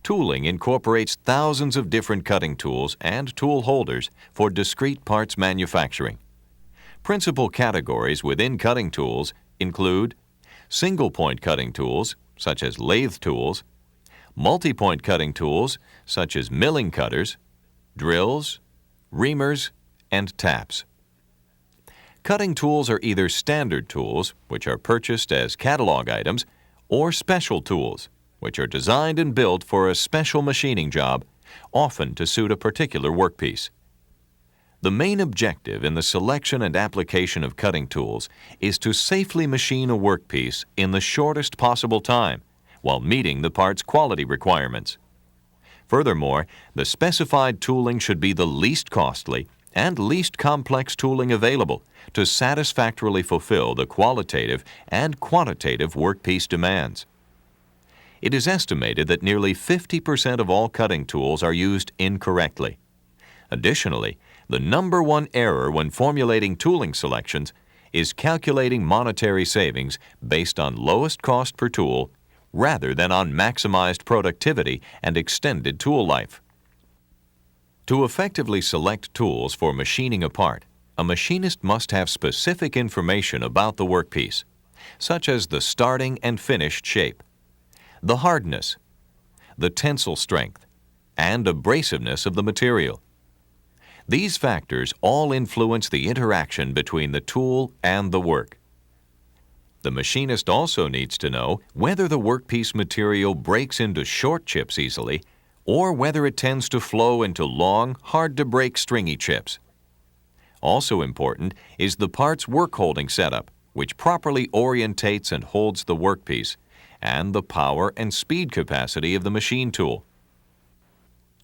Tooling incorporates thousands of different cutting tools and tool holders for discrete parts manufacturing. Principal categories within cutting tools include single-point cutting tools, such as lathe tools, multi-point cutting tools, such as milling cutters, drills, reamers, and taps. Cutting tools are either standard tools, which are purchased as catalog items, or special tools, which are designed and built for a special machining job, often to suit a particular workpiece. The main objective in the selection and application of cutting tools is to safely machine a workpiece in the shortest possible time while meeting the part's quality requirements. Furthermore, the specified tooling should be the least costly and least complex tooling available to satisfactorily fulfill the qualitative and quantitative workpiece demands. It is estimated that nearly 50% of all cutting tools are used incorrectly. Additionally, the number one error when formulating tooling selections is calculating monetary savings based on lowest cost per tool rather than on maximized productivity and extended tool life. To effectively select tools for machining a part, a machinist must have specific information about the workpiece, such as the starting and finished shape, the hardness, the tensile strength, and abrasiveness of the material. These factors all influence the interaction between the tool and the work. The machinist also needs to know whether the workpiece material breaks into short chips easily or whether it tends to flow into long, hard-to-break stringy chips. Also important is the part's work-holding setup, which properly orientates and holds the workpiece, and the power and speed capacity of the machine tool.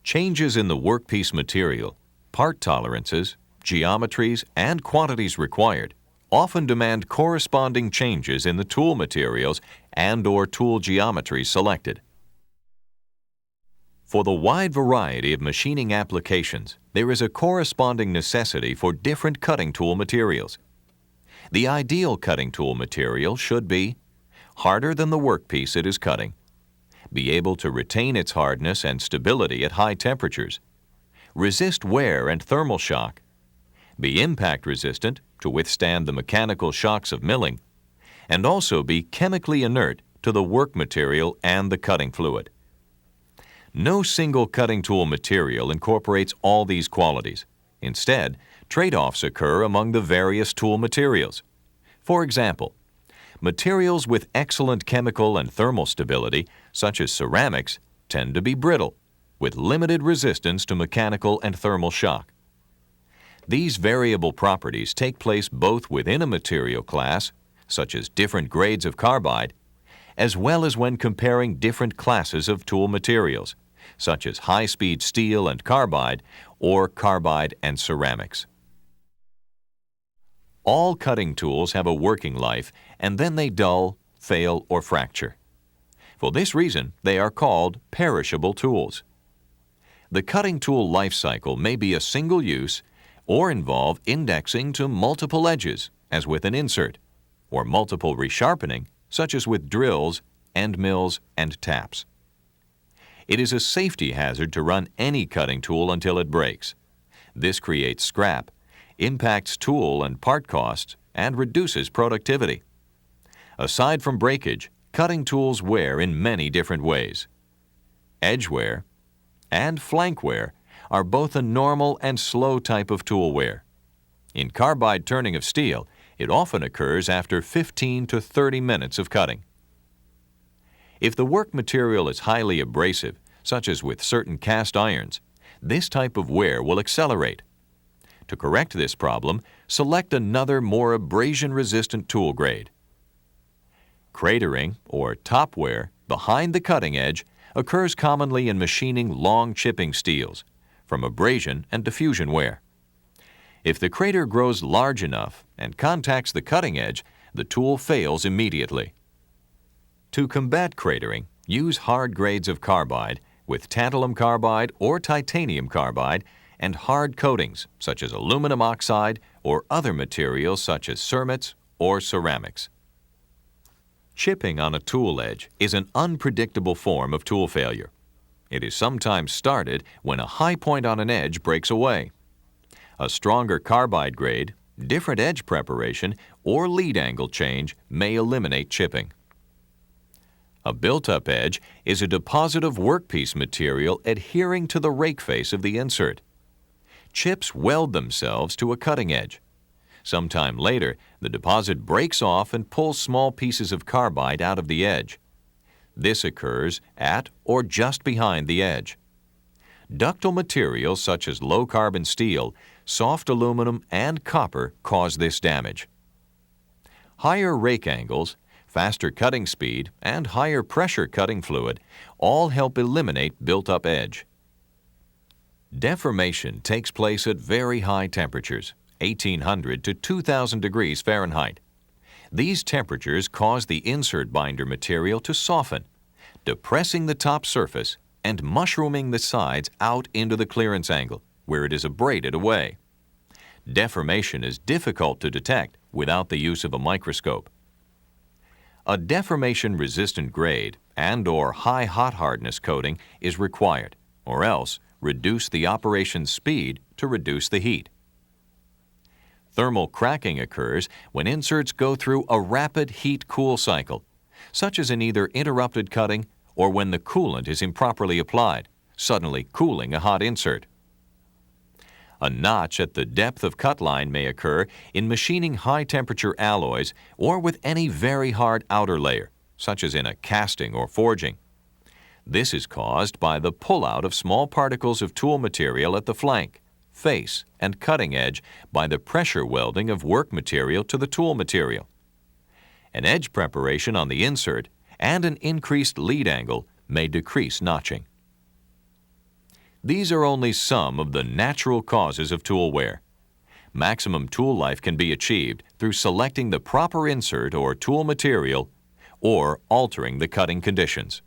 Changes in the workpiece material, part tolerances, geometries, and quantities required often demand corresponding changes in the tool materials and/or tool geometries selected. For the wide variety of machining applications, there is a corresponding necessity for different cutting tool materials. The ideal cutting tool material should be harder than the workpiece it is cutting, be able to retain its hardness and stability at high temperatures, resist wear and thermal shock, be impact resistant to withstand the mechanical shocks of milling, and also be chemically inert to the work material and the cutting fluid. No single cutting tool material incorporates all these qualities. Instead, trade-offs occur among the various tool materials. For example, materials with excellent chemical and thermal stability, such as ceramics, tend to be brittle, with limited resistance to mechanical and thermal shock. These variable properties take place both within a material class, such as different grades of carbide, as well as when comparing different classes of tool materials, such as high-speed steel and carbide or carbide and ceramics. All cutting tools have a working life and then they dull, fail, or fracture. For this reason, they are called perishable tools. The cutting tool life cycle may be a single use or involve indexing to multiple edges, as with an insert, or multiple resharpening, such as with drills, end mills, and taps. It is a safety hazard to run any cutting tool until it breaks. This creates scrap, impacts tool and part costs, and reduces productivity. Aside from breakage, cutting tools wear in many different ways. Edge wear and flank wear are both a normal and slow type of tool wear. In carbide turning of steel, it often occurs after 15 to 30 minutes of cutting. If the work material is highly abrasive, such as with certain cast irons, this type of wear will accelerate. To correct this problem, select another more abrasion-resistant tool grade. Cratering, or top wear, behind the cutting edge occurs commonly in machining long chipping steels, from abrasion and diffusion wear. If the crater grows large enough and contacts the cutting edge, the tool fails immediately. To combat cratering, use hard grades of carbide with tantalum carbide or titanium carbide and hard coatings such as aluminum oxide or other materials such as cermets or ceramics. Chipping on a tool edge is an unpredictable form of tool failure. It is sometimes started when a high point on an edge breaks away. A stronger carbide grade, different edge preparation, or lead angle change may eliminate chipping. A built-up edge is a deposit of workpiece material adhering to the rake face of the insert. Chips weld themselves to a cutting edge. Sometime later, the deposit breaks off and pulls small pieces of carbide out of the edge. This occurs at or just behind the edge. Ductile materials such as low-carbon steel, soft aluminum, and copper cause this damage. Higher rake angles, faster cutting speed, and higher pressure cutting fluid all help eliminate built-up edge. Deformation takes place at very high temperatures, 1800 to 2000 degrees Fahrenheit. These temperatures cause the insert binder material to soften, depressing the top surface and mushrooming the sides out into the clearance angle, where it is abraded away. Deformation is difficult to detect without the use of a microscope. A deformation-resistant grade and/or high hot hardness coating is required, or else reduce the operation speed to reduce the heat. Thermal cracking occurs when inserts go through a rapid heat-cool cycle, such as in either interrupted cutting or when the coolant is improperly applied, suddenly cooling a hot insert. A notch at the depth of cut line may occur in machining high-temperature alloys or with any very hard outer layer, such as in a casting or forging. This is caused by the pullout of small particles of tool material at the flank, face, and cutting edge by the pressure welding of work material to the tool material. An edge preparation on the insert and an increased lead angle may decrease notching. These are only some of the natural causes of tool wear. Maximum tool life can be achieved through selecting the proper insert or tool material or altering the cutting conditions.